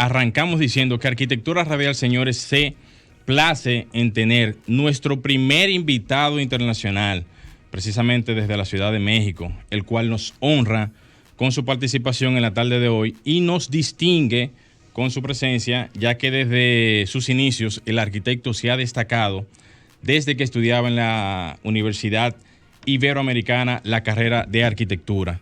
arrancamos diciendo que Arquitectura Radial, señores, se place en tener nuestro primer invitado internacional, precisamente desde la Ciudad de México, el cual nos honra con su participación en la tarde de hoy y nos distingue con su presencia, ya que desde sus inicios el arquitecto se ha destacado desde que estudiaba en la Universidad Iberoamericana la carrera de arquitectura.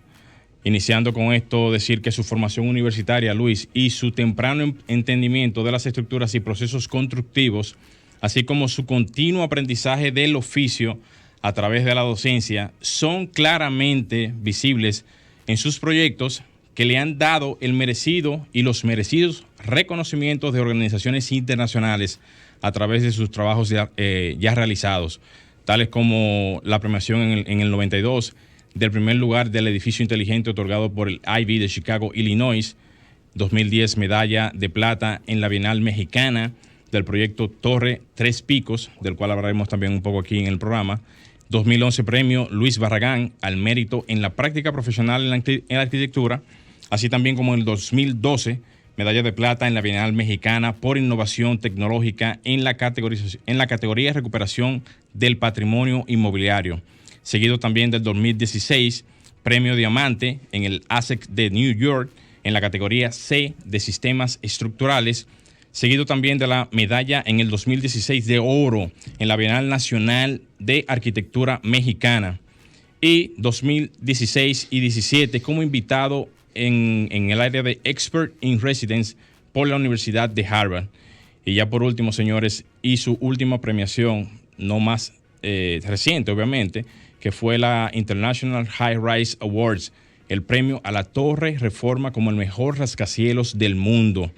Iniciando con esto, decir que su formación universitaria, Luis, y su temprano entendimiento de las estructuras y procesos constructivos, así como su continuo aprendizaje del oficio a través de la docencia, son claramente visibles en sus proyectos que le han dado el merecido y los merecidos reconocimientos de organizaciones internacionales a través de sus trabajos ya realizados, tales como la premiación en el 92 del primer lugar del edificio inteligente otorgado por el Ivy de Chicago, Illinois, 2010 medalla de plata en la Bienal Mexicana del proyecto Torre Tres Picos, del cual hablaremos también un poco aquí en el programa, 2011 premio Luis Barragán al mérito en la práctica profesional en la arquitectura, así también como en el 2012 medalla de plata en la Bienal Mexicana por innovación tecnológica en la categoría de recuperación del patrimonio inmobiliario. Seguido también del 2016, premio Diamante en el ASEC de New York en la categoría C de sistemas estructurales. Seguido también de la medalla en el 2016 de oro en la Bienal Nacional de Arquitectura Mexicana. Y 2016 y 17 como invitado en el área de Expert in Residence por la Universidad de Harvard. Y ya por último, señores, y su última premiación, no más reciente, obviamente, que fue la International High Rise Awards, el premio a la Torre Reforma como el mejor rascacielos del mundo.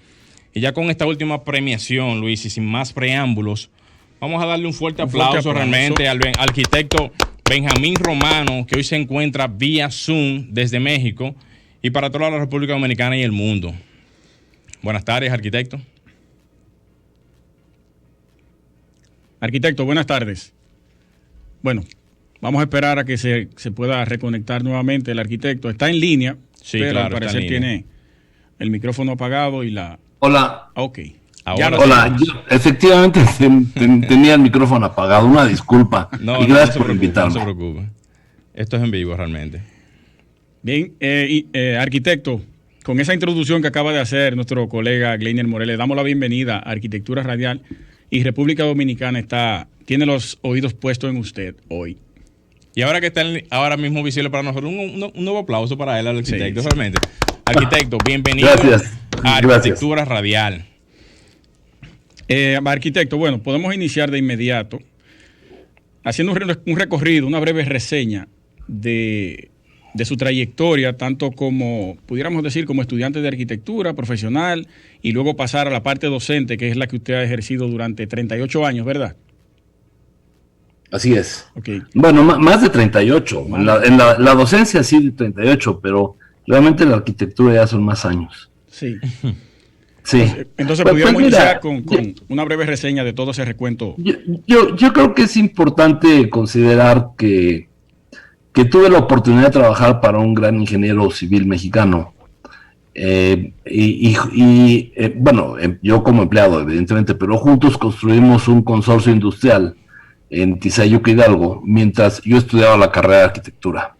Y ya con esta última premiación, Luis, y sin más preámbulos, vamos a darle un fuerte aplauso realmente al arquitecto Benjamín Romano, que hoy se encuentra vía Zoom desde México y para toda la República Dominicana y el mundo. Buenas tardes, arquitecto. Arquitecto, buenas tardes. Bueno, vamos a esperar a que se pueda reconectar nuevamente el arquitecto. Está en línea, sí, pero claro, al parecer tiene el micrófono apagado y la... Hola. Ok. Hola, yo efectivamente tenía el micrófono apagado, una disculpa. No, y gracias por invitarme. No se preocupe. Esto es en vivo realmente. Bien, arquitecto, con esa introducción que acaba de hacer nuestro colega Gleiner Morel, le damos la bienvenida a Arquitectura Radial y República Dominicana tiene los oídos puestos en usted hoy. Y ahora que está ahora mismo visible para nosotros, un nuevo aplauso para él, al arquitecto, realmente. Arquitecto, bienvenido a Arquitectura Radial. Arquitecto, bueno, podemos iniciar de inmediato haciendo un recorrido, una breve reseña de su trayectoria, tanto como, pudiéramos decir, como estudiante de arquitectura profesional y luego pasar a la parte docente, que es la que usted ha ejercido durante 38 años, ¿verdad? Así es. Okay. Bueno, más de 38. En la docencia sí de 38, pero realmente la arquitectura ya son más años. Sí. Sí. Entonces pudiéramos iniciar con una breve reseña de todo ese recuento. Yo creo que es importante considerar que tuve la oportunidad de trabajar para un gran ingeniero civil mexicano. Bueno, yo como empleado, evidentemente, pero juntos construimos un consorcio industrial en Tizayuca, Hidalgo, mientras yo estudiaba la carrera de arquitectura.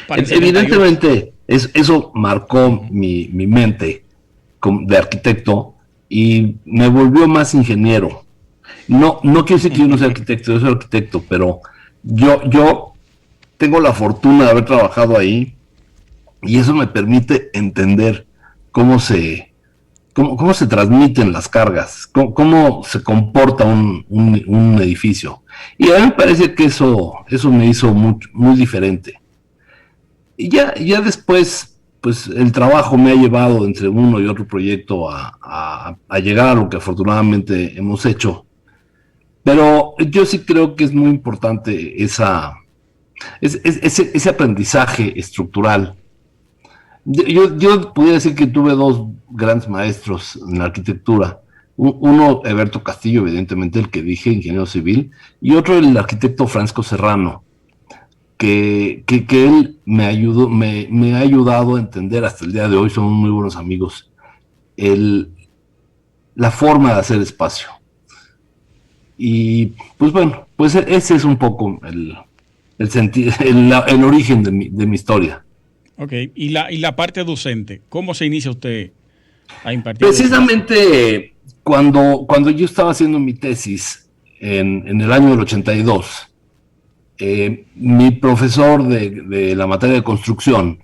Evidentemente, eso marcó mi mente de arquitecto y me volvió más ingeniero. No quiero decir que yo no sea arquitecto, yo soy arquitecto, pero yo tengo la fortuna de haber trabajado ahí y eso me permite entender cómo se transmiten las cargas, cómo se comporta un edificio. Y a mí me parece que eso me hizo muy diferente. Y ya después, pues el trabajo me ha llevado entre uno y otro proyecto a llegar a lo que afortunadamente hemos hecho. Pero yo sí creo que es muy importante ese aprendizaje estructural. Yo podría decir que tuve dos grandes maestros en la arquitectura. Uno, Eberto Castillo, evidentemente, el que dije, ingeniero civil, y otro, el arquitecto Francisco Serrano, que él me ha ayudado a entender hasta el día de hoy, somos muy buenos amigos, la forma de hacer espacio. Y pues bueno, pues ese es un poco el origen de mi historia. Ok, y la parte docente, ¿cómo se inicia usted a impartir? Precisamente cuando yo estaba haciendo mi tesis en el año del 82, mi profesor de la materia de construcción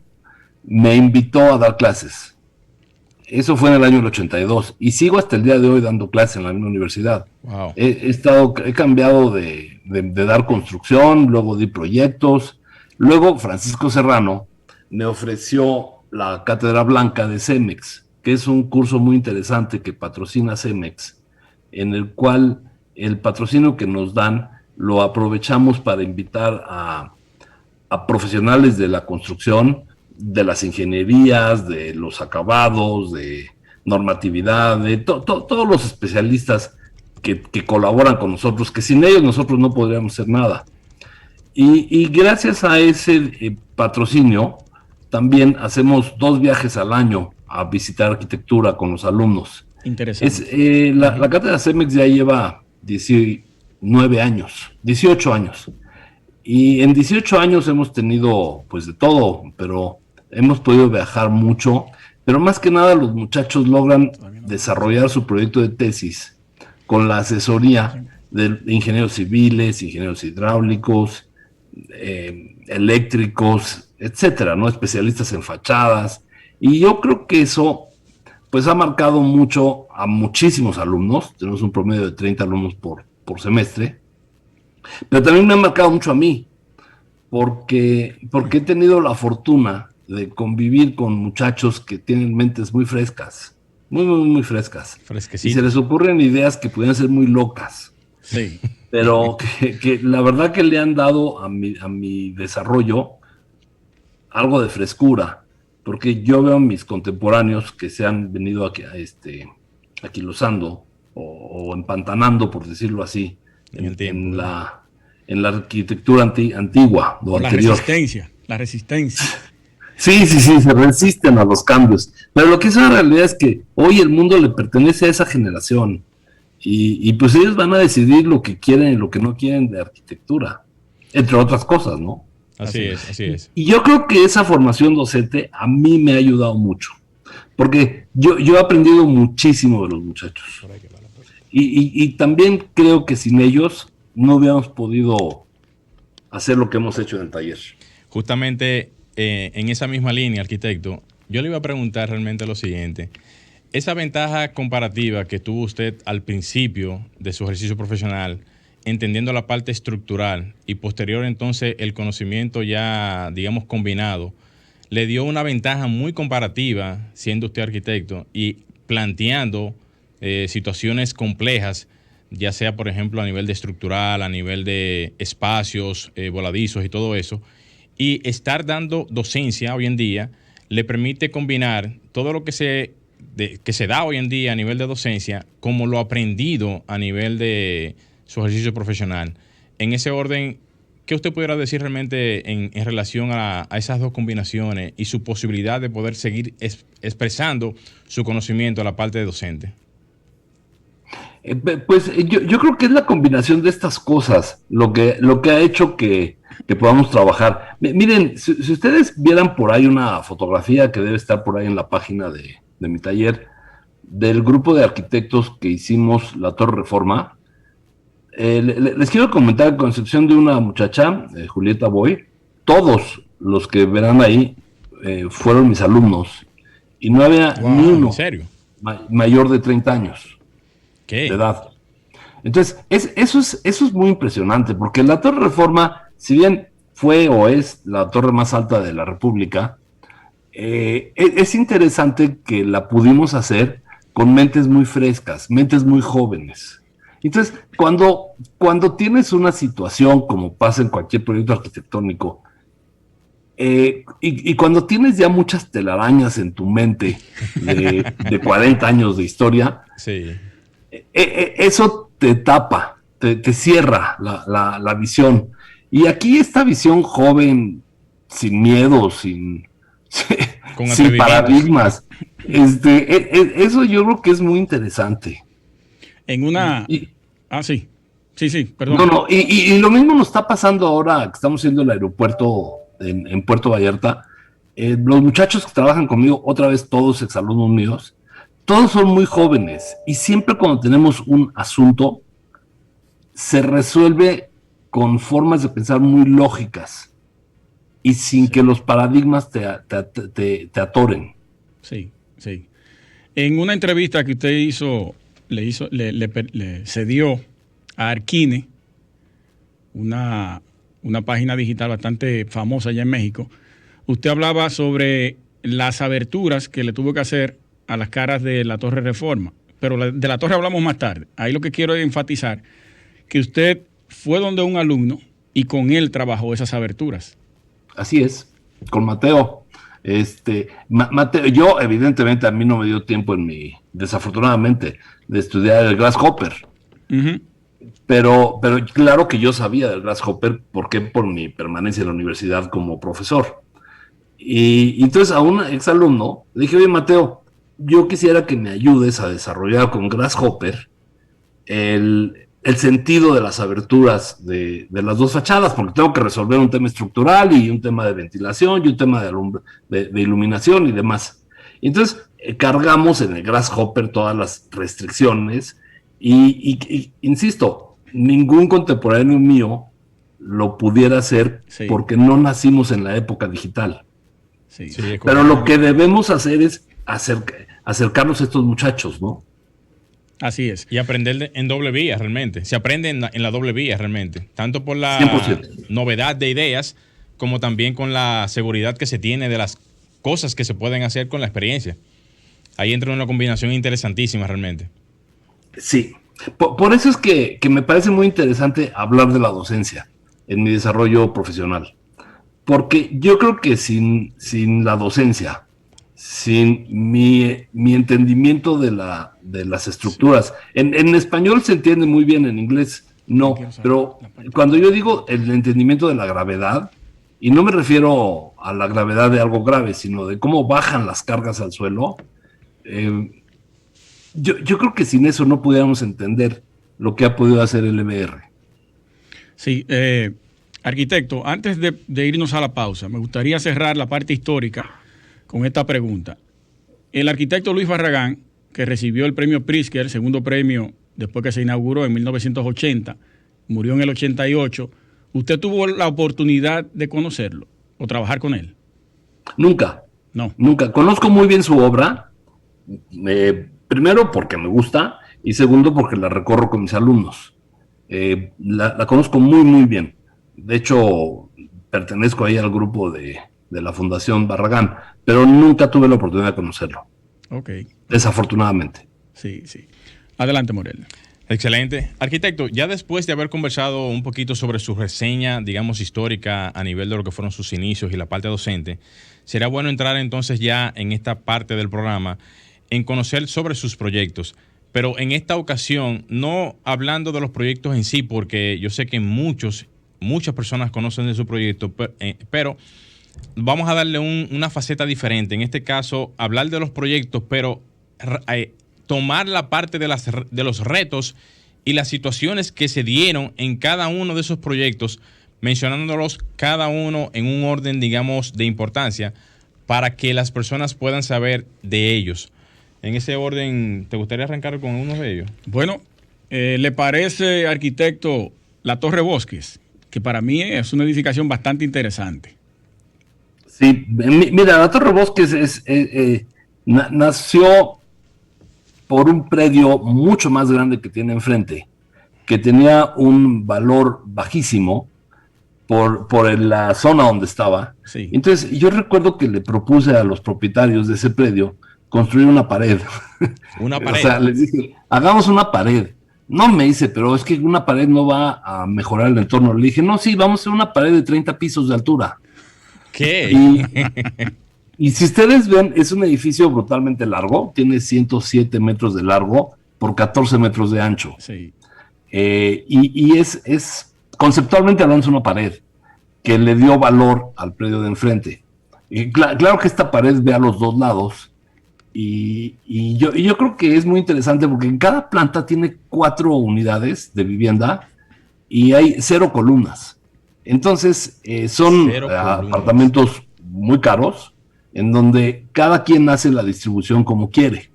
me invitó a dar clases. Eso fue en el año del 82 y sigo hasta el día de hoy dando clases en la misma universidad. Wow. He cambiado de dar construcción, luego di proyectos, luego Francisco Serrano me ofreció la Cátedra Blanca de CEMEX, que es un curso muy interesante que patrocina CEMEX, en el cual el patrocinio que nos dan lo aprovechamos para invitar a profesionales de la construcción, de las ingenierías, de los acabados, de normatividad, de todos los especialistas que colaboran con nosotros, que sin ellos nosotros no podríamos hacer nada. Y gracias a ese patrocinio, también hacemos 2 viajes al año a visitar arquitectura con los alumnos. Interesante. La cátedra CEMEX ya lleva 18 años. Y en 18 años hemos tenido pues de todo, pero hemos podido viajar mucho. Pero más que nada los muchachos logran desarrollar su proyecto de tesis con la asesoría de ingenieros civiles, ingenieros hidráulicos, eléctricos, etcétera, ¿no? Especialistas en fachadas. Y yo creo que eso pues ha marcado mucho a muchísimos alumnos. Tenemos un promedio de 30 alumnos por semestre. Pero también me ha marcado mucho a mí, porque he tenido la fortuna de convivir con muchachos que tienen mentes muy frescas, muy frescas. Y se les ocurren ideas que pueden ser muy locas. Sí. Pero que la verdad que le han dado a mi desarrollo algo de frescura, porque yo veo a mis contemporáneos que se han venido aquilosando o empantanando, por decirlo así, en la arquitectura antigua o anterior. La resistencia. Sí, se resisten a los cambios. Pero lo que es una realidad es que hoy el mundo le pertenece a esa generación. Y pues ellos van a decidir lo que quieren y lo que no quieren de arquitectura, entre otras cosas, ¿no? Así es. Y yo creo que esa formación docente a mí me ha ayudado mucho, porque yo he aprendido muchísimo de los muchachos. Y también creo que sin ellos no hubiéramos podido hacer lo que hemos hecho en el taller. Justamente en esa misma línea, arquitecto, yo le iba a preguntar realmente lo siguiente. Esa ventaja comparativa que tuvo usted al principio de su ejercicio profesional, entendiendo la parte estructural y posterior entonces el conocimiento ya, digamos, combinado, le dio una ventaja muy comparativa siendo usted arquitecto y planteando situaciones complejas, ya sea, por ejemplo, a nivel de estructural, a nivel de espacios, voladizos y todo eso. Y estar dando docencia hoy en día le permite combinar todo lo que se da hoy en día a nivel de docencia como lo aprendido a nivel de su ejercicio profesional. En ese orden, ¿qué usted pudiera decir realmente en relación a esas dos combinaciones y su posibilidad de poder seguir expresando su conocimiento a la parte de docente? Pues yo creo que es la combinación de estas cosas lo que ha hecho que podamos trabajar. Miren, si ustedes vieran por ahí una fotografía que debe estar por ahí en la página de mi taller, del grupo de arquitectos que hicimos la Torre Reforma, les quiero comentar, con excepción de una muchacha, Julieta Boy, todos los que verán ahí fueron mis alumnos y no había ni uno ¿en serio? Mayor de 30 años. ¿Qué? De edad. Entonces, eso es muy impresionante, porque la Torre Reforma, si bien fue o es la torre más alta de la República, es interesante que la pudimos hacer con mentes muy frescas, mentes muy jóvenes. Entonces, cuando tienes una situación, como pasa en cualquier proyecto arquitectónico, y cuando tienes ya muchas telarañas en tu mente de 40 años de historia, sí. Eso te tapa, te cierra la visión. Y aquí esta visión joven, sin miedo, sin paradigmas, Eso yo creo que es muy interesante. En una... sí. Sí, perdón. No, y lo mismo nos está pasando ahora que estamos haciendo el aeropuerto en Puerto Vallarta. Los muchachos que trabajan conmigo, otra vez todos exalumnos míos, todos son muy jóvenes y siempre cuando tenemos un asunto se resuelve con formas de pensar muy lógicas y sin que los paradigmas te atoren. Sí. En una entrevista que usted hizo, le cedió a Arquine, una página digital bastante famosa allá en México, usted hablaba sobre las aberturas que le tuvo que hacer a las caras de la Torre Reforma, pero de la Torre hablamos más tarde. Ahí lo que quiero es enfatizar que usted fue donde un alumno y con él trabajó esas aberturas. Así es, con Mateo. Mateo, yo evidentemente a mí no me dio tiempo desafortunadamente, de estudiar el Grasshopper. Uh-huh. Pero claro que yo sabía del Grasshopper, porque por mi permanencia en la universidad como profesor. Y entonces a un exalumno le dije, oye Mateo, yo quisiera que me ayudes a desarrollar con Grasshopper el sentido de las aberturas de las dos fachadas, porque tengo que resolver un tema estructural y un tema de ventilación y un tema de iluminación y demás. Y entonces cargamos en el Grasshopper todas las restricciones y insisto, ningún contemporáneo mío lo pudiera hacer porque no nacimos en la época digital. Pero lo que debemos hacer es acercarnos a estos muchachos, ¿no? Así es. Y aprender en doble vía realmente. Se aprende en la doble vía realmente. Tanto por la 100%. Novedad de ideas, como también con la seguridad que se tiene de las cosas que se pueden hacer con la experiencia. Ahí entra una combinación interesantísima realmente. Sí. Por eso es que me parece muy interesante hablar de la docencia en mi desarrollo profesional. Porque yo creo que sin la docencia, sin mi entendimiento de las estructuras. En español se entiende muy bien, en inglés no, pero cuando yo digo el entendimiento de la gravedad, y no me refiero a la gravedad de algo grave, sino de cómo bajan las cargas al suelo, yo creo que sin eso no pudiéramos entender lo que ha podido hacer el EBR. Sí, arquitecto, antes de irnos a la pausa, me gustaría cerrar la parte histórica con esta pregunta. El arquitecto Luis Barragán, que recibió el premio Pritzker, el segundo premio después que se inauguró en 1980, murió en el 88, ¿usted tuvo la oportunidad de conocerlo o trabajar con él? Nunca. No. Nunca. Conozco muy bien su obra, primero porque me gusta y segundo porque la recorro con mis alumnos. La conozco muy, muy bien. De hecho, pertenezco ahí al grupo de la Fundación Barragán, pero nunca tuve la oportunidad de conocerlo. Ok. Desafortunadamente. Sí. Adelante, Morel. Excelente. Arquitecto, ya después de haber conversado un poquito sobre su reseña, digamos, histórica a nivel de lo que fueron sus inicios y la parte docente, será bueno entrar entonces ya en esta parte del programa en conocer sobre sus proyectos. Pero en esta ocasión, no hablando de los proyectos en sí, porque yo sé que muchas personas conocen de su proyecto, pero vamos a darle una faceta diferente. En este caso, hablar de los proyectos, pero tomar la parte de los retos y las situaciones que se dieron en cada uno de esos proyectos, mencionándolos cada uno en un orden, digamos, de importancia, para que las personas puedan saber de ellos. En ese orden, ¿te gustaría arrancar con uno de ellos? Bueno, ¿le parece, arquitecto, la Torre Bosques? Que para mí es una edificación bastante interesante. Sí, mira, la Torre Bosques nació por un predio mucho más grande que tiene enfrente, que tenía un valor bajísimo por la zona donde estaba. Sí. Entonces, yo recuerdo que le propuse a los propietarios de ese predio construir una pared. Una pared. O sea, les dije, hagamos una pared. No, me dice, pero es que una pared no va a mejorar el entorno. Le dije, no, sí, vamos a hacer una pared de 30 pisos de altura. ¿Qué? Y si ustedes ven, es un edificio brutalmente largo, tiene 107 metros de largo por 14 metros de ancho. Sí. Y es conceptualmente hablando, es una pared que le dio valor al predio de enfrente. Y claro que esta pared ve a los dos lados, Y yo creo que es muy interesante porque en cada planta tiene 4 unidades de vivienda y hay 0 columnas. Entonces, son 0 columnas. apartamentos muy caros en donde cada quien hace la distribución como quiere.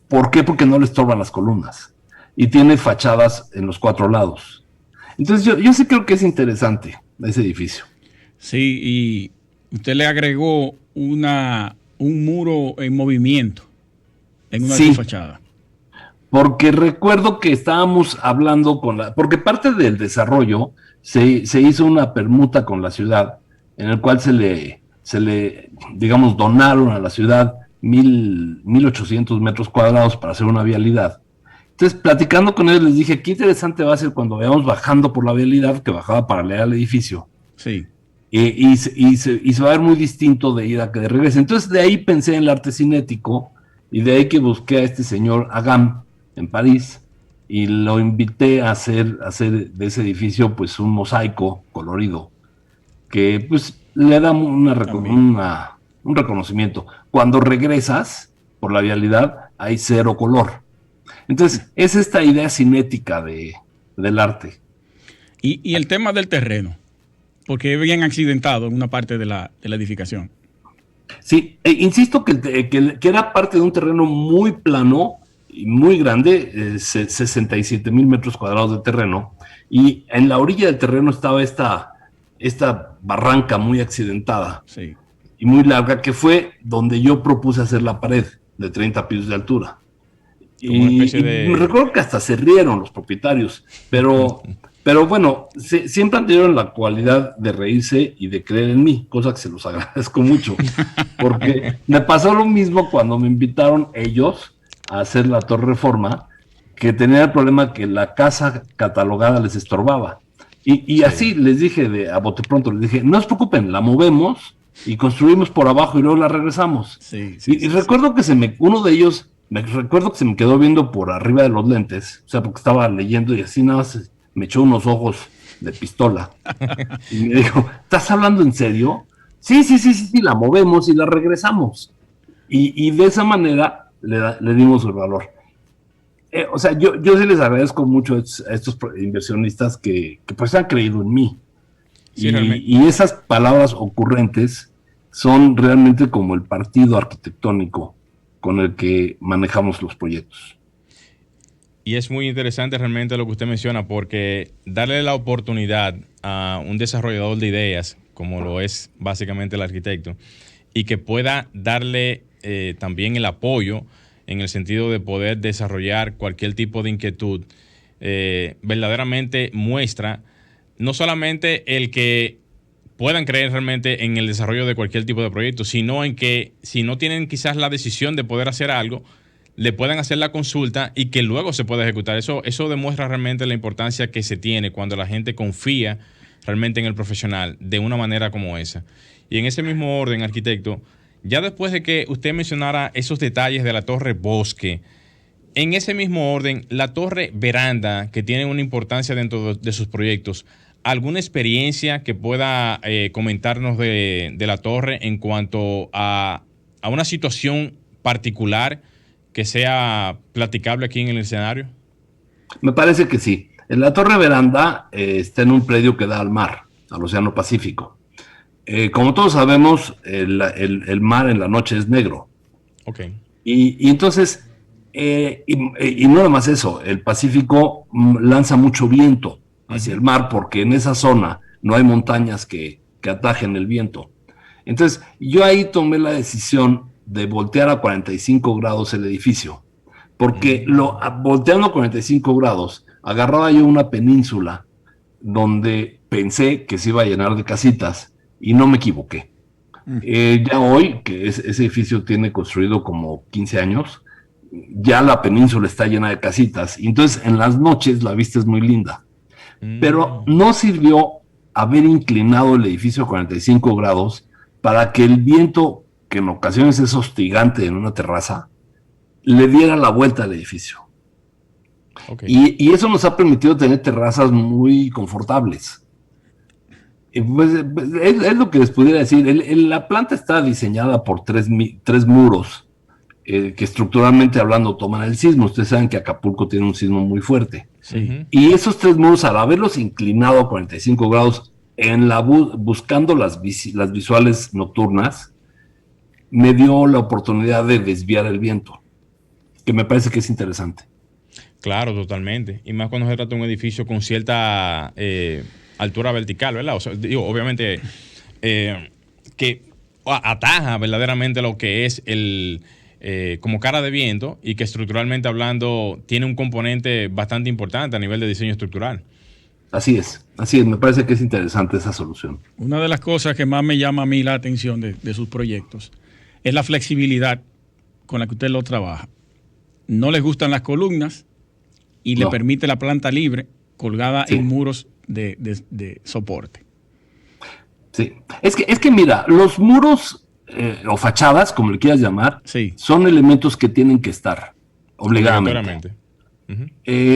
¿Por qué? Porque no le estorban las columnas y tiene fachadas en los 4 lados. Entonces, yo sí creo que es interesante ese edificio. Sí, y usted le agregó un muro en movimiento en una de sus fachadas. Porque recuerdo que estábamos hablando porque parte del desarrollo se hizo una permuta con la ciudad, en el cual se le, digamos, donaron a la ciudad 1,800 metros cuadrados para hacer una vialidad. Entonces, platicando con ellos, les dije, qué interesante va a ser cuando vayamos bajando por la vialidad que bajaba paralela al edificio. Sí. Y se va a ver muy distinto de ida que de regreso. Entonces, de ahí pensé en el arte cinético, y de ahí que busqué a este señor Agam en París, y lo invité a hacer de ese edificio pues un mosaico colorido, que pues le da un reconocimiento. Cuando regresas por la vialidad, hay 0 color. Entonces, es esta idea cinética del arte. Y el tema del terreno, porque es bien accidentado en una parte de la edificación. Sí, insisto que era parte de un terreno muy plano y muy grande, 67,000 metros cuadrados de terreno, y en la orilla del terreno estaba esta barranca muy accidentada, sí, y muy larga, que fue donde yo propuse hacer la pared de 30 pisos de altura. Y me recuerdo que hasta se rieron los propietarios, pero bueno, siempre han tenido la cualidad de reírse y de creer en mí, cosa que se los agradezco mucho, porque me pasó lo mismo cuando me invitaron ellos a hacer la Torre Reforma, que tenía el problema que la casa catalogada les estorbaba. Y así les dije, a bote pronto, les dije, no se preocupen, la movemos y construimos por abajo y luego la regresamos. Y recuerdo que uno de ellos, recuerdo que se me quedó viendo por arriba de los lentes, o sea, porque estaba leyendo y así nada más me echó unos ojos de pistola. Y me dijo, ¿estás hablando en serio? Sí, la movemos y la regresamos. Y de esa manera le dimos el valor. O sea, yo sí les agradezco mucho a estos inversionistas que pues han creído en mí. Sí, y esas palabras ocurrentes son realmente como el partido arquitectónico con el que manejamos los proyectos. Y es muy interesante realmente lo que usted menciona, porque darle la oportunidad a un desarrollador de ideas, como lo es básicamente el arquitecto, y que pueda darle también el apoyo en el sentido de poder desarrollar cualquier tipo de inquietud, verdaderamente muestra no solamente el que puedan creer realmente en el desarrollo de cualquier tipo de proyecto, sino en que si no tienen quizás la decisión de poder hacer algo, le puedan hacer la consulta y que luego se pueda ejecutar. Eso demuestra realmente la importancia que se tiene cuando la gente confía realmente en el profesional de una manera como esa. Y en ese mismo orden, arquitecto, ya después de que usted mencionara esos detalles de la Torre Bosque, en ese mismo orden, la Torre Veranda, que tiene una importancia dentro de sus proyectos, ¿alguna experiencia que pueda comentarnos de la torre en cuanto a una situación particular que sea platicable aquí en el escenario? Me parece que sí. La Torre Veranda está en un predio que da al mar, al Océano Pacífico. Como todos sabemos, el mar en la noche es negro. Okay. Y entonces, y no nada más eso, el Pacífico lanza mucho viento hacia el mar porque en esa zona no hay montañas que atajen el viento. Entonces, yo ahí tomé la decisión de voltear a 45 grados el edificio, porque volteando a 45 grados, agarraba yo una península donde pensé que se iba a llenar de casitas y no me equivoqué. Ya hoy, que ese edificio tiene construido como 15 años, ya la península está llena de casitas, y entonces en las noches la vista es muy linda. Pero no sirvió haber inclinado el edificio a 45 grados para que el viento, que en ocasiones es hostigante en una terraza, le diera la vuelta al edificio. Okay. Y eso nos ha permitido tener terrazas muy confortables. Pues, es lo que les pudiera decir. La planta está diseñada por tres muros que estructuralmente hablando toman el sismo. Ustedes saben que Acapulco tiene un sismo muy fuerte. Sí. Y esos 3 muros, al haberlos inclinado a 45 grados, buscando las visuales nocturnas, me dio la oportunidad de desviar el viento, que me parece que es interesante. Claro, totalmente. Y más cuando se trata de un edificio con cierta altura vertical, ¿verdad? O sea, digo, obviamente que ataja verdaderamente lo que es el como cara de viento, y que estructuralmente hablando tiene un componente bastante importante a nivel de diseño estructural. Así es, me parece que es interesante esa solución. Una de las cosas que más me llama a mí la atención de sus proyectos es la flexibilidad con la que usted lo trabaja. No les gustan las columnas y le permite la planta libre colgada en muros de soporte. Sí, es que mira, los muros o fachadas, como le quieras llamar, son elementos que tienen que estar obligadamente.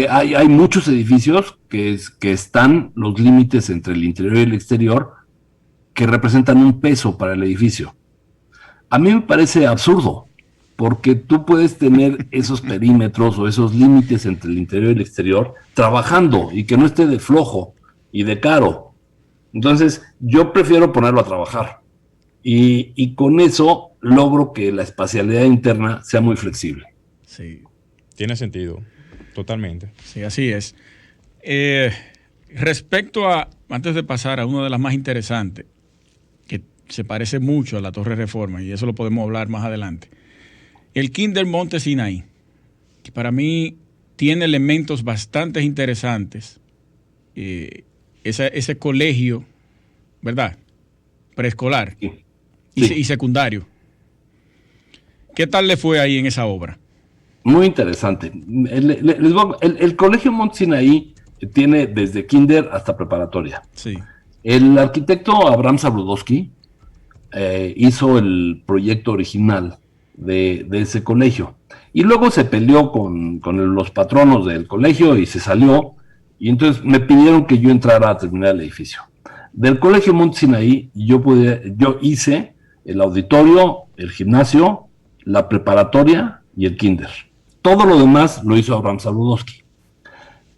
Hay muchos edificios que están los límites entre el interior y el exterior que representan un peso para el edificio. A mí me parece absurdo, porque tú puedes tener esos perímetros o esos límites entre el interior y el exterior trabajando y que no esté de flojo y de caro. Entonces, yo prefiero ponerlo a trabajar y con eso logro que la espacialidad interna sea muy flexible. Sí. Tiene sentido, totalmente. Sí, así es. Respecto a, antes de pasar a una de las más interesantes, que se parece mucho a la Torre Reforma, y eso lo podemos hablar más adelante, el Kinder Monte Sinaí, que para mí tiene elementos bastante interesantes. Ese colegio, ¿verdad? Preescolar y secundario. ¿Qué tal le fue ahí en esa obra? Muy interesante. El Colegio Monte Sinaí tiene desde kinder hasta preparatoria. Sí. El arquitecto Abraham Sabludowski hizo el proyecto original de ese colegio. Y luego se peleó con los patronos del colegio y se salió. Y entonces me pidieron que yo entrara a terminar el edificio. Del Colegio Monte Sinaí yo hice el auditorio, el gimnasio, la preparatoria y el kinder. Todo lo demás lo hizo Abraham Sabludowski.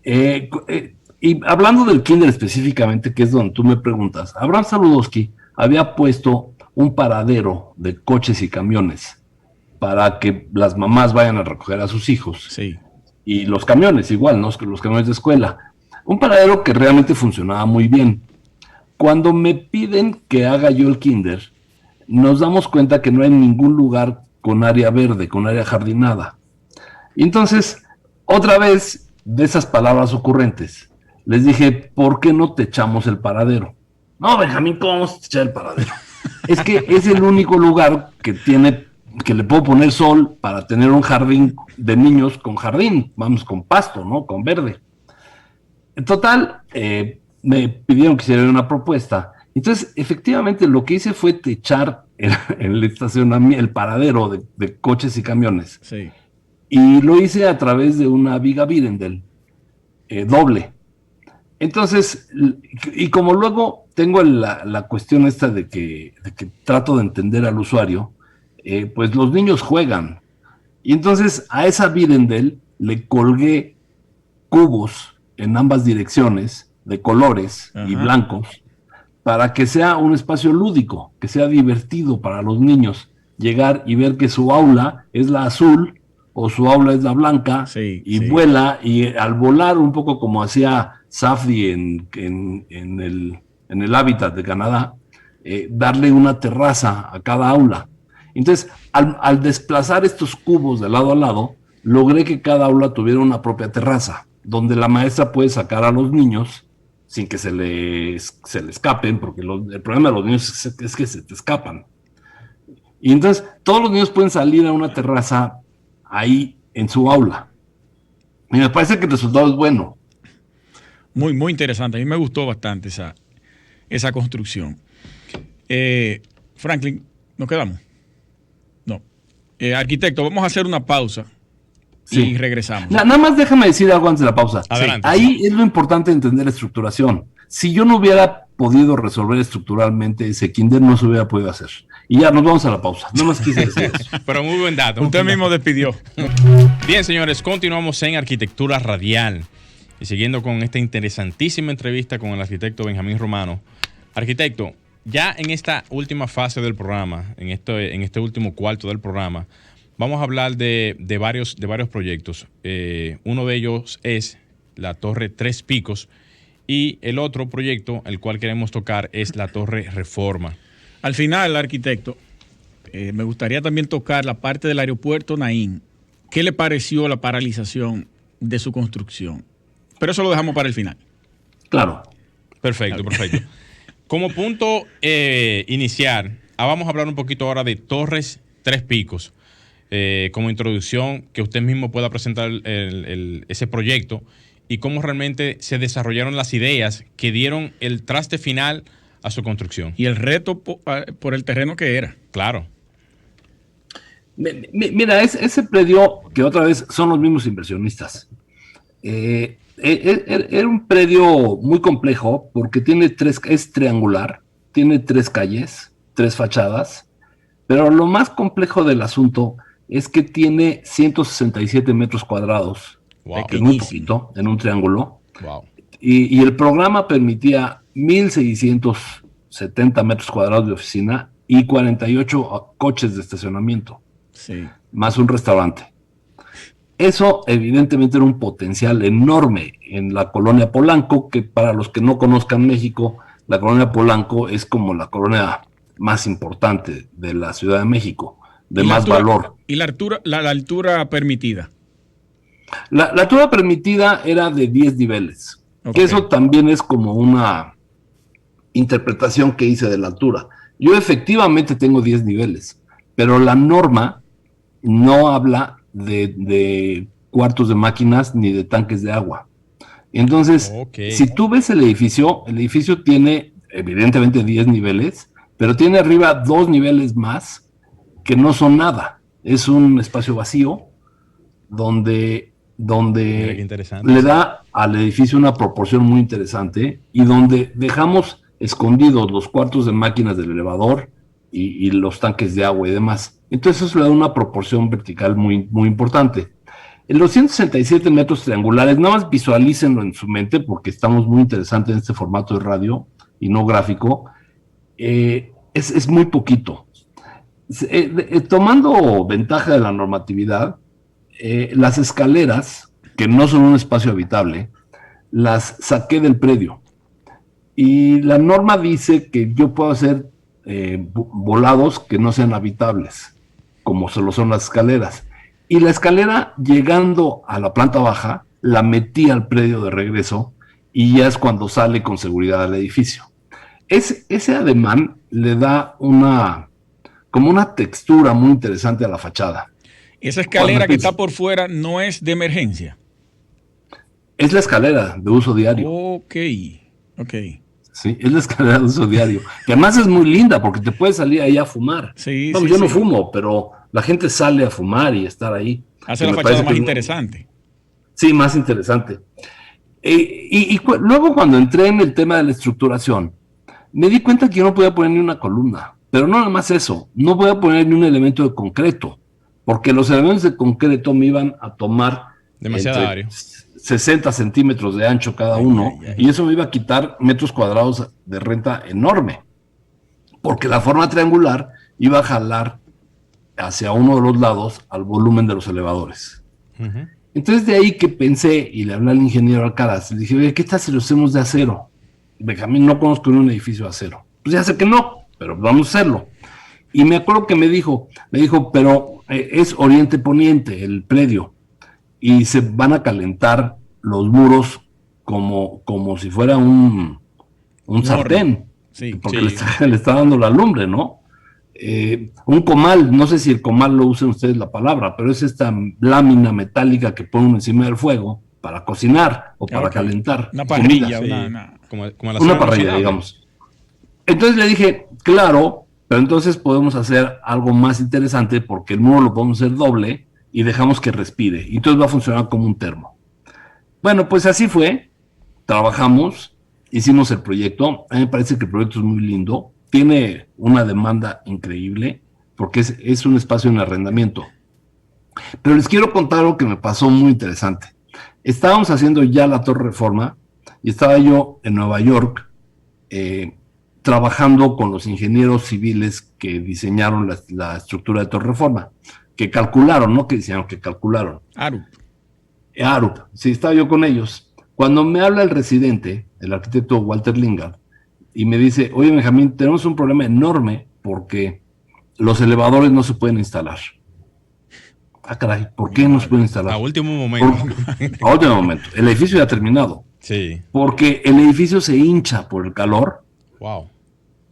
Y hablando del kinder específicamente, que es donde tú me preguntas, Abraham Sabludowski había puesto un paradero de coches y camiones para que las mamás vayan a recoger a sus hijos. Sí. Y los camiones igual, ¿no? Los camiones de escuela. Un paradero que realmente funcionaba muy bien. Cuando me piden que haga yo el kinder, nos damos cuenta que no hay ningún lugar con área verde, con área jardinada. Y entonces, otra vez, de esas palabras ocurrentes, les dije, ¿por qué no techamos el paradero? No, Benjamín, ¿cómo vamos a techar el paradero? Es que es el único lugar que le puedo poner sol para tener un jardín de niños con jardín, vamos, con pasto, ¿no? Con verde. En total, me pidieron que hiciera una propuesta. Entonces, efectivamente, lo que hice fue techar el estacionamiento, el paradero de coches y camiones. Sí. Y lo hice a través de una viga Birendel, doble. Entonces, y como luego tengo la cuestión esta de que trato de entender al usuario, pues los niños juegan. Y entonces a esa Birendel le colgué cubos en ambas direcciones, de colores y blancos, para que sea un espacio lúdico, que sea divertido para los niños llegar y ver que su aula es la azul o su aula es la blanca, vuela, y al volar un poco como hacía Safdie en el hábitat de Canadá, darle una terraza a cada aula. Entonces, al desplazar estos cubos de lado a lado, logré que cada aula tuviera una propia terraza, donde la maestra puede sacar a los niños sin que se le escapen, porque el problema de los niños es que se te escapan. Y entonces, todos los niños pueden salir a una terraza ahí en su aula. Y me parece que el resultado es bueno. Muy, muy interesante. A mí me gustó bastante esa construcción. Franklin, ¿nos quedamos? No. Arquitecto, vamos a hacer una pausa y regresamos. Nada más déjame decir algo antes de la pausa. Adelante. Ahí es lo importante de entender la estructuración. Si yo no hubiera podido resolver estructuralmente ese kinder, no se hubiera podido hacer. Y ya nos vamos a la pausa. No más quise decir eso. Pero muy buen dato. Usted mismo despidió. Bien, señores, continuamos en Arquitectura Radial. Y siguiendo con esta interesantísima entrevista con el arquitecto Benjamín Romano. Arquitecto, ya en esta última fase del programa, en este último cuarto del programa, vamos a hablar de varios proyectos. Uno de ellos es la Torre Tres Picos y el otro proyecto, el cual queremos tocar, es la Torre Reforma. Al final, arquitecto, me gustaría también tocar la parte del aeropuerto Naín. ¿Qué le pareció la paralización de su construcción? Pero eso lo dejamos para el final. Claro. Perfecto. Como punto inicial, vamos a hablar un poquito ahora de Torres Tres Picos. Como introducción, que usted mismo pueda presentar ese proyecto y cómo realmente se desarrollaron las ideas que dieron el traste final a su construcción. Y el reto por el terreno que era. Claro. Mira, ese predio, que otra vez son los mismos inversionistas, era un predio muy complejo porque es triangular, tiene 3 calles, 3 fachadas, pero lo más complejo del asunto es que tiene 167 metros cuadrados, Wow. que es muy poquito, en un triángulo, Wow. y el programa permitía 1,670 metros cuadrados de oficina y 48 coches de estacionamiento, Sí. más un restaurante. Eso evidentemente era un potencial enorme en la colonia Polanco, que para los que no conozcan México, la colonia Polanco es como la colonia más importante de la Ciudad de México, de más valor. ¿Y la altura permitida? La altura permitida era de 10 niveles, que eso también es como una interpretación que hice de la altura. Yo efectivamente tengo 10 niveles, pero la norma no habla de cuartos de máquinas ni de tanques de agua. Entonces, si tú ves el edificio tiene evidentemente 10 niveles, pero tiene arriba 2 niveles más que no son nada. Es un espacio vacío donde le da al edificio una proporción muy interesante y donde dejamos escondidos los cuartos de máquinas del elevador y los tanques de agua y demás. Entonces eso le da una proporción vertical muy, muy importante. En los 167 metros triangulares, nada más visualícenlo en su mente porque estamos muy interesantes en este formato de radio y no gráfico. Es muy poquito. Tomando ventaja de la normatividad, las escaleras, que no son un espacio habitable, las saqué del predio. Y la norma dice que yo puedo hacer volados que no sean habitables, como se lo son las escaleras. Y la escalera, llegando a la planta baja, la metí al predio de regreso y ya es cuando sale con seguridad al edificio. Ese ademán le da como una textura muy interesante a la fachada. Esa escalera que está por fuera no es de emergencia. Es la escalera de uso diario. Ok. Sí, es la escalera de uso diario. Que además es muy linda porque te puedes salir ahí a fumar. Sí, no, yo no fumo, pero la gente sale a fumar y estar ahí. Hace la fachada más interesante. Sí, más interesante. Luego cuando entré en el tema de la estructuración, me di cuenta que yo no podía poner ni una columna. Pero no nada más eso, no podía poner ni un elemento de concreto, porque los elementos de concreto me iban a tomar demasiado área. 60 centímetros de ancho cada uno, y eso me iba a quitar metros cuadrados de renta enorme, porque la forma triangular iba a jalar hacia uno de los lados al volumen de los elevadores. Uh-huh. Entonces de ahí que pensé, y le hablé al ingeniero Alcaraz, le dije, oye, ¿qué tal si lo hacemos de acero? Benjamín, no conozco un edificio de acero. Pues ya sé que no, pero vamos a hacerlo. Y me acuerdo que me dijo, pero es oriente-poniente el predio, y se van a calentar los muros como si fuera un sartén, sí, porque le está dando la lumbre, ¿no? Un comal, no sé si el comal lo usen ustedes la palabra, pero es esta lámina metálica que ponen encima del fuego para cocinar o para calentar. Una parrilla, una parrilla, digamos. Entonces le dije, claro, pero entonces podemos hacer algo más interesante porque el muro lo podemos hacer doble y dejamos que respire. Y entonces va a funcionar como un termo. Bueno, pues así fue. Trabajamos hicimos el proyecto. A mí me parece que el proyecto es muy lindo, tiene una demanda increíble porque es un espacio en arrendamiento. Pero les quiero contar algo que me pasó muy interesante. Estábamos haciendo ya la Torre Reforma y estaba yo en Nueva York trabajando con los ingenieros civiles que diseñaron la estructura de Torre Reforma, que calcularon, no que diseñaron, que calcularon. ARUP, sí, estaba yo con ellos. Cuando me habla el residente, el arquitecto Walter Lingard, y me dice, oye Benjamín, tenemos un problema enorme porque los elevadores no se pueden instalar. Ah, caray, ¿por qué no se pueden instalar? A último momento. A último momento. El edificio ya ha terminado. Sí. Porque el edificio se hincha por el calor. Wow.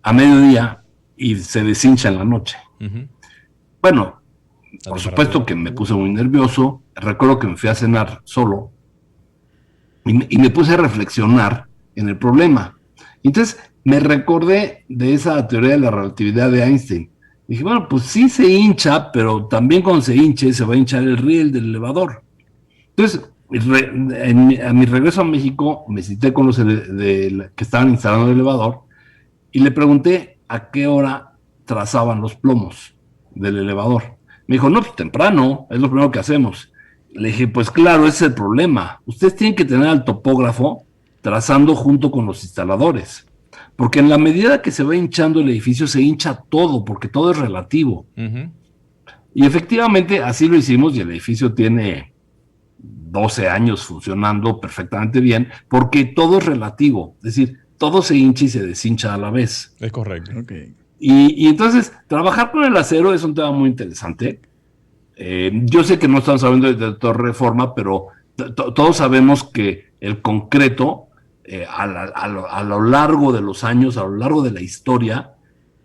A mediodía y se deshincha en la noche. Bueno, por supuesto que me puse muy nervioso. Recuerdo que me fui a cenar solo y me puse a reflexionar en el problema. Entonces me recordé de esa teoría de la relatividad de Einstein. Dije, bueno, pues sí se hincha, pero también cuando se hinche se va a hinchar el riel del elevador. Entonces, a mi regreso a México, me cité con los que estaban instalando el elevador y le pregunté a qué hora trazaban los plomos del elevador. Me dijo, no, pues temprano, es lo primero que hacemos. Le dije, pues claro, ese es el problema. Ustedes tienen que tener al topógrafo trazando junto con los instaladores. Porque en la medida que se va hinchando el edificio, se hincha todo, porque todo es relativo. Y efectivamente, así lo hicimos, y el edificio tiene 12 años funcionando perfectamente bien, porque todo es relativo. Es decir, todo se hincha y se deshincha a la vez. Es correcto. Okay. Y entonces, trabajar con el acero es un tema muy interesante. Yo sé que no estamos hablando de Torre Reforma, pero todos sabemos que el concreto, a lo largo de los años, a lo largo de la historia,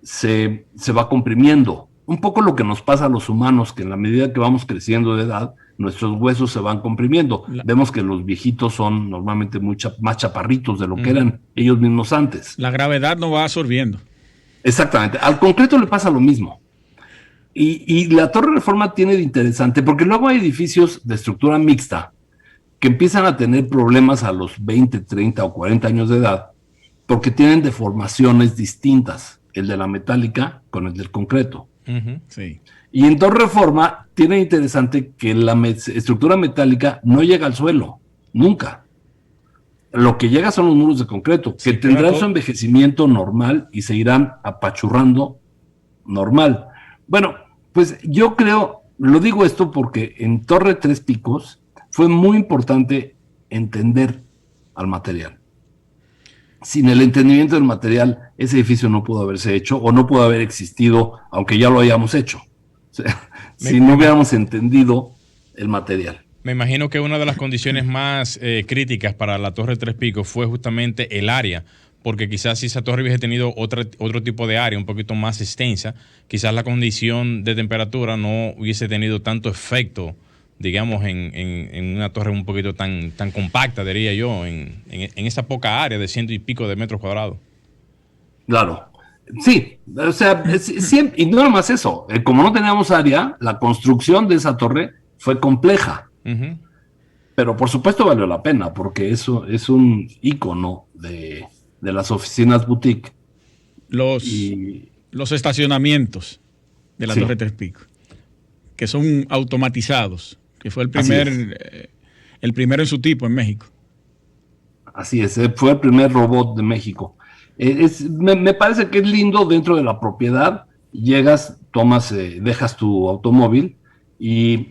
se va comprimiendo. Un poco lo que nos pasa a los humanos, que en la medida que vamos creciendo de edad, nuestros huesos se van comprimiendo. Vemos que los viejitos son normalmente más chaparritos de lo que eran ellos mismos antes. La gravedad no va absorbiendo. Exactamente. Al concreto le pasa lo mismo. Y la Torre Reforma tiene de interesante, porque luego hay edificios de estructura mixta que empiezan a tener problemas a los 20, 30 o 40 años de edad, porque tienen deformaciones distintas, el de la metálica con el del concreto. Sí. Y en Torre Reforma tiene interesante que la estructura metálica no llega al suelo, nunca. Lo que llega son los muros de concreto, que tendrán su envejecimiento normal y se irán apachurrando normal. Bueno, pues yo creo, lo digo esto porque en Torre Tres Picos fue muy importante entender al material. Sin el entendimiento del material, ese edificio no pudo haberse hecho o no pudo haber existido, aunque ya lo hayamos hecho. O sea, si no hubiéramos entendido el material. Me imagino que una de las condiciones más críticas para la Torre Tres Picos fue justamente el área, porque quizás si esa torre hubiese tenido otro tipo de área un poquito más extensa, quizás la condición de temperatura no hubiese tenido tanto efecto, digamos, en una torre un poquito tan compacta, diría yo, en esa poca área de 100 y pico de metros cuadrados. Claro, sí, o sea, siempre, y no nada más eso, como no teníamos área, la construcción de esa torre fue compleja, pero por supuesto valió la pena, porque eso es un ícono de las oficinas boutique. Los estacionamientos de la Torre Tres Picos, que son automatizados, que fue el primero en su tipo en México. Así es, fue el primer robot de México. Me parece que es lindo dentro de la propiedad. Llegas, dejas tu automóvil y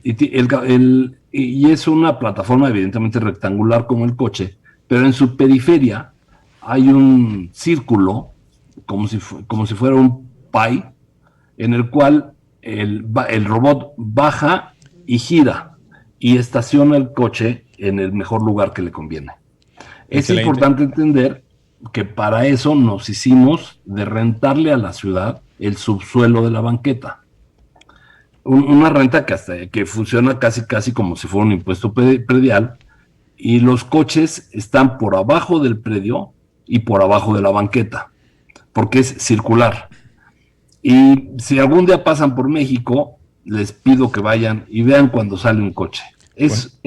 es una plataforma evidentemente rectangular como el coche, pero en su periferia hay un círculo como si fuera un pie, en el cual el robot baja y gira y estaciona el coche en el mejor lugar que le conviene. Es importante entender que para eso nos hicimos de rentarle a la ciudad el subsuelo de la banqueta. Una renta que funciona casi como si fuera un impuesto predial, y los coches están por abajo del predio y por abajo de la banqueta, porque es circular. Y si algún día pasan por México, les pido que vayan y vean cuando sale un coche. Es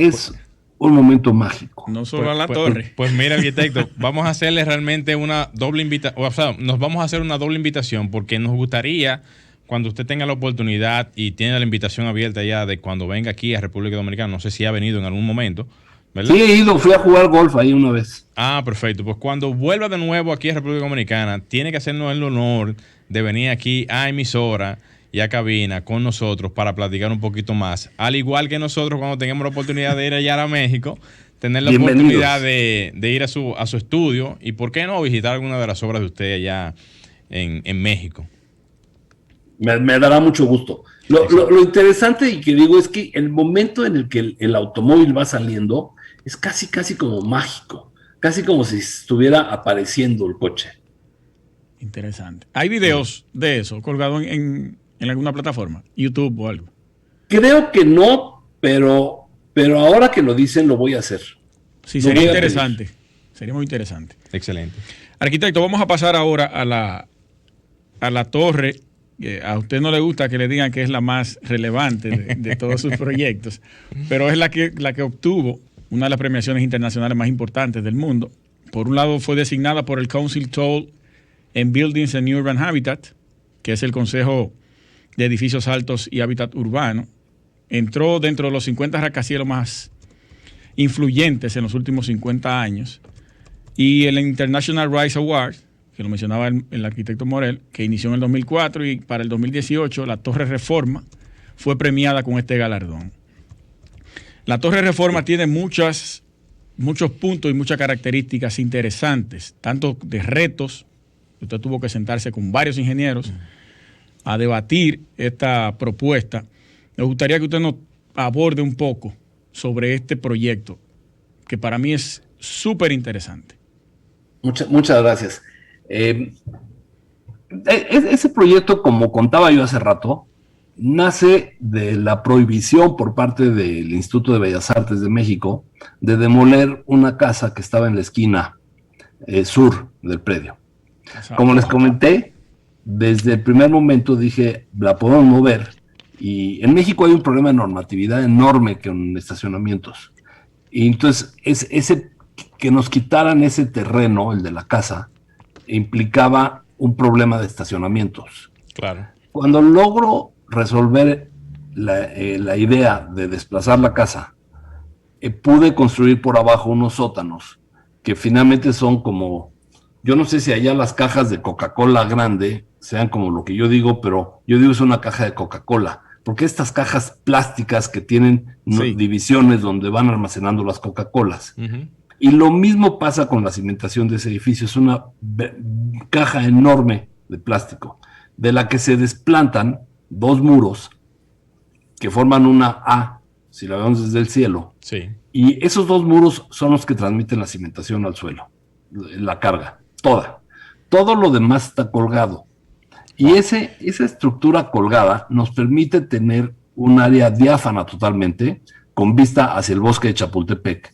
un momento mágico. No solo a la torre. Pues mira, arquitecto, vamos a hacerle realmente una doble invitación, o sea, nos vamos a hacer una doble invitación porque nos gustaría, cuando usted tenga la oportunidad y tiene la invitación abierta ya de cuando venga aquí a República Dominicana, no sé si ha venido en algún momento, ¿verdad? Sí, he ido, fui a jugar golf ahí una vez. Ah, perfecto. Pues cuando vuelva de nuevo aquí a República Dominicana, tiene que hacernos el honor de venir aquí a emisora y a cabina con nosotros para platicar un poquito más. Al igual que nosotros cuando tengamos la oportunidad de ir allá a México, tener la oportunidad de ir a su estudio y, ¿por qué no, visitar alguna de las obras de usted allá en México? Me dará mucho gusto. Lo interesante y que digo es que el momento en el que el automóvil va saliendo es casi como mágico, casi como si estuviera apareciendo el coche. Interesante. ¿Hay videos de eso colgados en alguna plataforma? YouTube o algo. Creo que no, pero ahora que lo dicen lo voy a hacer. Sí, sería interesante. Sería muy interesante. Excelente. Arquitecto, vamos a pasar ahora a la torre. A usted no le gusta que le digan que es la más relevante de todos sus proyectos, pero es la que obtuvo una de las premiaciones internacionales más importantes del mundo. Por un lado, fue designada por el Council Toll en Buildings and Urban Habitat, que es el Consejo de Edificios Altos y Hábitat Urbano. Entró dentro de los 50 rascacielos más influyentes en los últimos 50 años. Y el International Rise Award, que lo mencionaba el arquitecto Morel, que inició en el 2004 y para el 2018 la Torre Reforma fue premiada con este galardón. La Torre Reforma tiene muchos puntos y muchas características interesantes, tanto de retos. Usted tuvo que sentarse con varios ingenieros a debatir esta propuesta. Me gustaría que usted nos aborde un poco sobre este proyecto, que para mí es súper interesante. Muchas gracias. Ese proyecto, como contaba yo hace rato, nace de la prohibición por parte del Instituto de Bellas Artes de México de demoler una casa que estaba en la esquina sur del predio. Como les comenté, desde el primer momento dije, la podemos mover, y en México hay un problema de normatividad enorme con estacionamientos, y entonces ese que nos quitaran ese terreno, el de la casa, implicaba un problema de estacionamientos. Claro. Cuando logro resolver la idea de desplazar la casa, pude construir por abajo unos sótanos que finalmente son como, yo no sé si allá las cajas de Coca-Cola grande sean como lo que yo digo, pero yo digo es una caja de Coca-Cola, porque estas cajas plásticas que tienen divisiones donde van almacenando las Coca-Colas. Uh-huh. Y lo mismo pasa con la cimentación de ese edificio. Es una caja enorme de plástico, de la que se desplantan dos muros que forman una A, si la vemos desde el cielo. Sí. Y esos dos muros son los que transmiten la cimentación al suelo, la carga, toda. Todo lo demás está colgado. Y esa estructura colgada nos permite tener un área diáfana totalmente, con vista hacia el bosque de Chapultepec.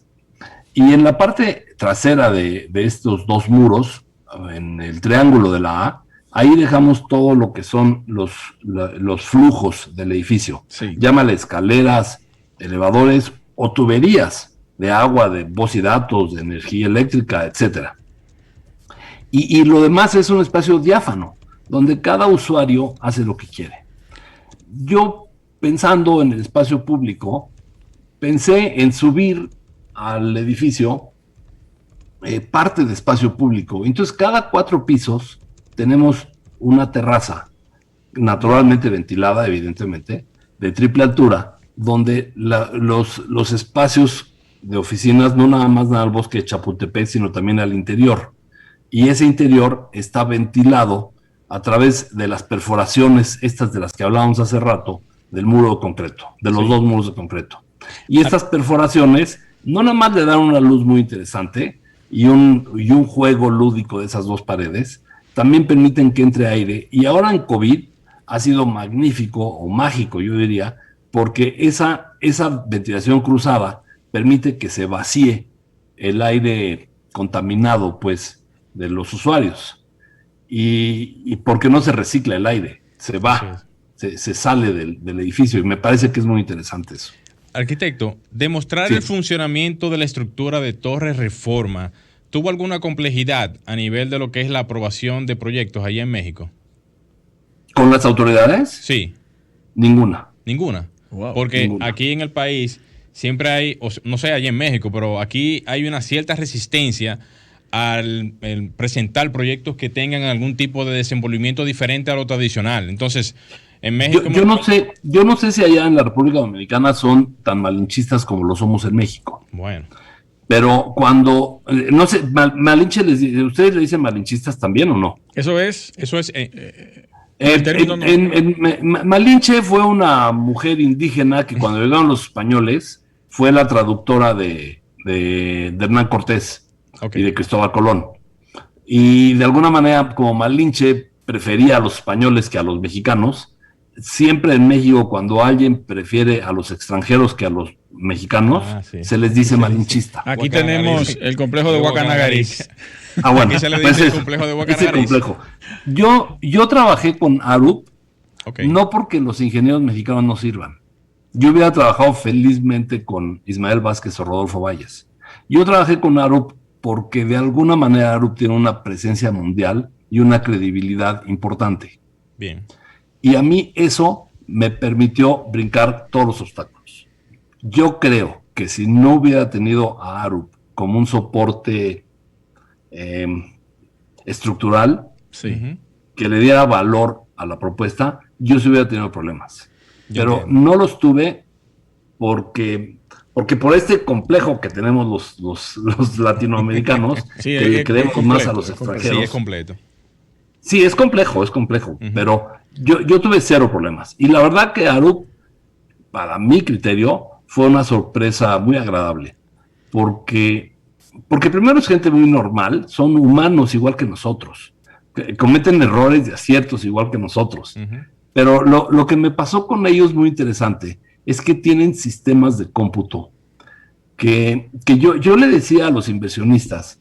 Y en la parte trasera de estos dos muros, en el triángulo de la A, ahí dejamos todo lo que son los flujos del edificio. Sí. Llámale escaleras, elevadores o tuberías de agua, de voz y datos, de energía eléctrica, etcétera. Y lo demás es un espacio diáfano, donde cada usuario hace lo que quiere. Yo, pensando en el espacio público, pensé en subir al edificio parte de espacio público. Entonces, cada 4 pisos tenemos una terraza, naturalmente ventilada, evidentemente, de triple altura, donde los espacios de oficinas no nada más dan al bosque de Chapultepec, sino también al interior. Y ese interior está ventilado a través de las perforaciones, estas de las que hablábamos hace rato, del muro de concreto, de los dos muros de concreto. Y estas perforaciones no nada más le dan una luz muy interesante y un juego lúdico de esas dos paredes, también permiten que entre aire. Y ahora en COVID ha sido magnífico o mágico, yo diría, porque esa ventilación cruzada permite que se vacíe el aire contaminado, pues, de los usuarios. Y porque no se recicla el aire, se va, se sale del edificio, y me parece que es muy interesante eso. Arquitecto, demostrar Sí. el funcionamiento de la estructura de Torre Reforma, ¿tuvo alguna complejidad a nivel de lo que es la aprobación de proyectos allá en México? ¿Con las autoridades? Sí, Ninguna. ninguna. Wow. Porque Ninguna. aquí en el país siempre hay, no sé, allá en México, pero aquí hay una cierta resistencia al el presentar proyectos que tengan algún tipo de desenvolvimiento diferente a lo tradicional. Entonces, en México... Yo no sé si allá en la República Dominicana son tan malinchistas como lo somos en México. Bueno, Pero cuando, no sé, Malinche, ¿ustedes le dicen malinchistas también o no? Eso es. eso es... El término no. Malinche fue una mujer indígena que cuando llegaron los españoles fue la traductora de Hernán Cortés ok. y de Cristóbal Colón. Y de alguna manera, como Malinche prefería a los españoles que a los mexicanos, siempre en México cuando alguien prefiere a los extranjeros que a los mexicanos, Sí. se les dice malinchista. Aquí Guacanagariz. tenemos el complejo de Guacanagariz. Ah, bueno, Aquí se le pues dice el eso, complejo de ese Guacanagariz. complejo. Yo trabajé con Arup, Ok. no porque los ingenieros mexicanos no sirvan. Yo hubiera trabajado felizmente con Ismael Vázquez o Rodolfo Valles. Yo trabajé con Arup porque de alguna manera Arup tiene una presencia mundial y una credibilidad importante. Bien. Y a mí eso me permitió brincar todos los obstáculos. Yo creo que si no hubiera tenido a Arup como un soporte estructural, Sí. Ujú. que le diera valor a la propuesta, yo sí hubiera tenido problemas. Yo Pero entiendo. no los tuve porque por este complejo que tenemos los latinoamericanos, Sí, que le creemos complejo, más a los es complejo. Sí, extranjeros. es completo. Sí, es complejo, pero yo tuve cero problemas. Y la verdad que Arup, para mi criterio, fue una sorpresa muy agradable, porque primero es gente muy normal, son humanos igual que nosotros, que cometen errores y aciertos igual que nosotros. Ujú. Pero lo que me pasó con ellos muy interesante es que tienen sistemas de cómputo que yo le decía a los inversionistas,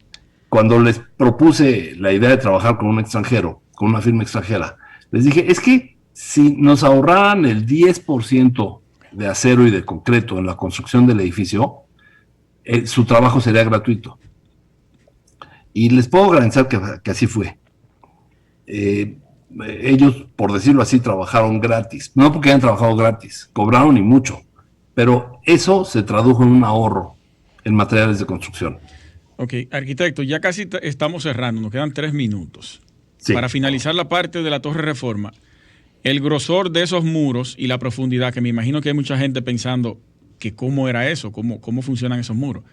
cuando les propuse la idea de trabajar con un extranjero, con una firma extranjera, les dije, es que si nos ahorraran el 10% de acero y de concreto en la construcción del edificio, su trabajo sería gratuito. Y les puedo garantizar que así fue. Ellos, por decirlo así, trabajaron gratis. No porque hayan trabajado gratis, cobraron y mucho. Pero eso se tradujo en un ahorro en materiales de construcción. Ok, arquitecto, ya casi estamos cerrando, nos quedan 3 minutos. Sí. Para finalizar la parte de la Torre Reforma, el grosor de esos muros y la profundidad, que me imagino que hay mucha gente pensando que cómo era eso, cómo funcionan esos muros.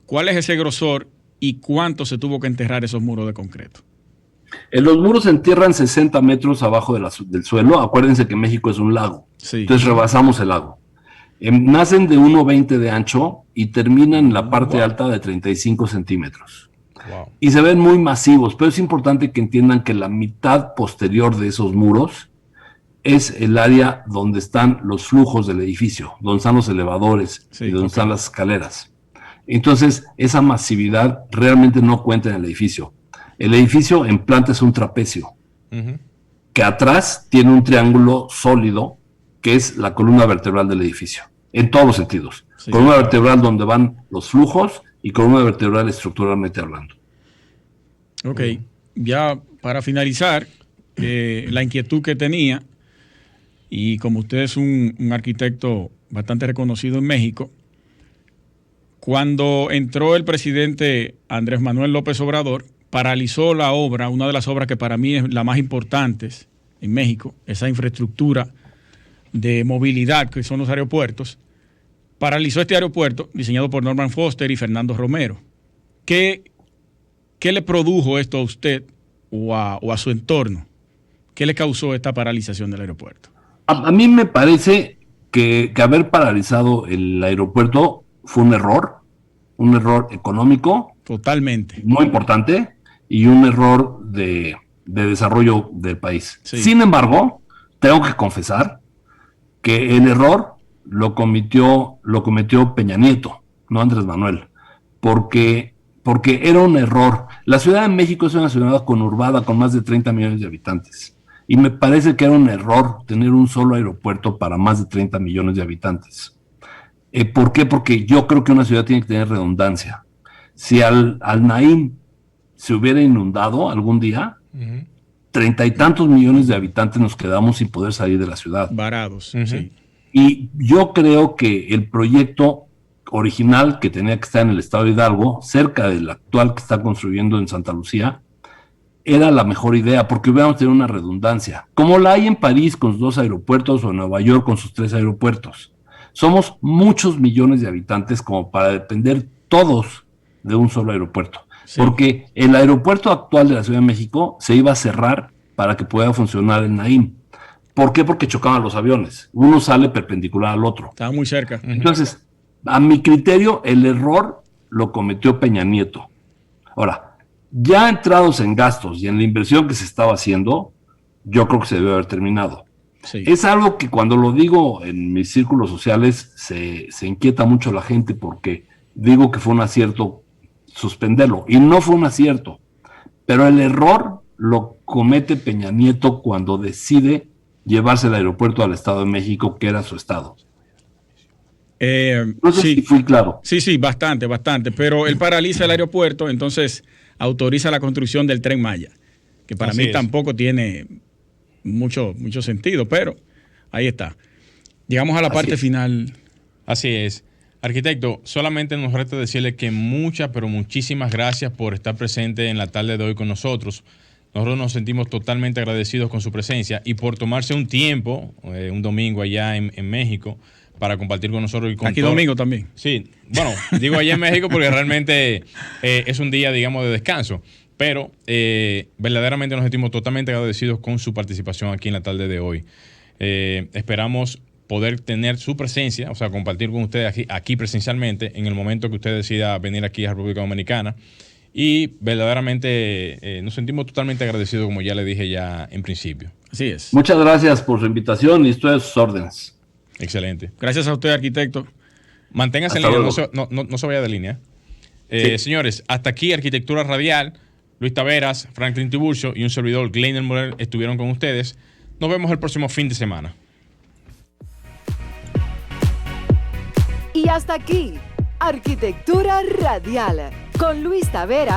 ¿Cuál es ese grosor y cuánto se tuvo que enterrar esos muros de concreto? Los muros se entierran 60 metros abajo del suelo. Acuérdense que México es un lago. Sí. Entonces rebasamos el lago. Nacen de 1,20 de ancho y terminan en la parte alta de 35 centímetros. Wow. Y se ven muy masivos, pero es importante que entiendan que la mitad posterior de esos muros es el área donde están los flujos del edificio, donde están los elevadores Sí, y donde ok. están las escaleras. Entonces, esa masividad realmente no cuenta en el edificio. El edificio en planta es un trapecio, Ujú. que atrás tiene un triángulo sólido, que es la columna vertebral del edificio, en todos los sentidos. Sí, Columna claro. vertebral donde van los flujos y columna vertebral estructuralmente hablando. Ok, ya para finalizar, la inquietud que tenía, y como usted es un arquitecto bastante reconocido en México, cuando entró el presidente Andrés Manuel López Obrador, paralizó la obra, una de las obras que para mí es la más importante en México, esa infraestructura de movilidad que son los aeropuertos, paralizó este aeropuerto diseñado por Norman Foster y Fernando Romero. ¿Qué le produjo esto a usted o a su entorno? ¿Qué le causó esta paralización del aeropuerto? A mí me parece que haber paralizado el aeropuerto fue un error económico Totalmente. muy importante y un error de desarrollo del país. Sí. Sin embargo, tengo que confesar que el error lo cometió Peña Nieto, no Andrés Manuel, porque era un error. La Ciudad de México es una ciudad conurbada con más de 30 millones de habitantes. Y me parece que era un error tener un solo aeropuerto para más de 30 millones de habitantes. ¿Por qué? Porque yo creo que una ciudad tiene que tener redundancia. Si al Naim se hubiera inundado algún día, 30 y tantos millones de habitantes nos quedamos sin poder salir de la ciudad. Varados, sí. Y yo creo que el proyecto original que tenía que estar en el estado de Hidalgo, cerca del actual que está construyendo en Santa Lucía, era la mejor idea, porque hubiéramos tenido una redundancia, como la hay en París con sus 2 aeropuertos o en Nueva York con sus 3 aeropuertos. Somos muchos millones de habitantes como para depender todos de un solo aeropuerto. Sí. Porque el aeropuerto actual de la Ciudad de México se iba a cerrar para que pueda funcionar el Naim. ¿Por qué? Porque chocaban los aviones. Uno sale perpendicular al otro. Estaba muy cerca. Entonces, a mi criterio, el error lo cometió Peña Nieto. Ahora, ya entrados en gastos y en la inversión que se estaba haciendo, yo creo que se debe haber terminado. Sí. Es algo que cuando lo digo en mis círculos sociales se inquieta mucho la gente porque digo que fue un acierto suspenderlo, y no fue un acierto, pero el error lo comete Peña Nieto cuando decide llevarse el aeropuerto al Estado de México, que era su estado. No sé si fui claro. Sí, bastante, pero él paraliza el aeropuerto, entonces autoriza la construcción del Tren Maya, que para mí tampoco tiene mucho sentido, pero ahí está. Llegamos a la parte final. Así es. Arquitecto, solamente nos resta decirle que pero muchísimas gracias por estar presente en la tarde de hoy con nosotros. Nosotros nos sentimos totalmente agradecidos con su presencia y por tomarse un tiempo, un domingo allá en México, para compartir con nosotros. Y con aquí domingo también. Sí, bueno, digo allá en México porque realmente es un día, digamos, de descanso. Pero verdaderamente nos sentimos totalmente agradecidos con su participación aquí en la tarde de hoy. Esperamos poder tener su presencia, o sea, compartir con ustedes aquí presencialmente en el momento que usted decida venir aquí a República Dominicana. Y verdaderamente nos sentimos totalmente agradecidos, como ya le dije ya en principio. Así es. Muchas gracias por su invitación y estoy a sus órdenes. Excelente. Gracias a usted, arquitecto. Manténgase en línea, no se vaya de línea. Sí. Señores, hasta aquí Arquitectura Radial. Luis Taveras, Franklin Tiburcio y un servidor, Gleiner Morel, estuvieron con ustedes. Nos vemos el próximo fin de semana. Y hasta aquí, Arquitectura Radial, con Luis Taveras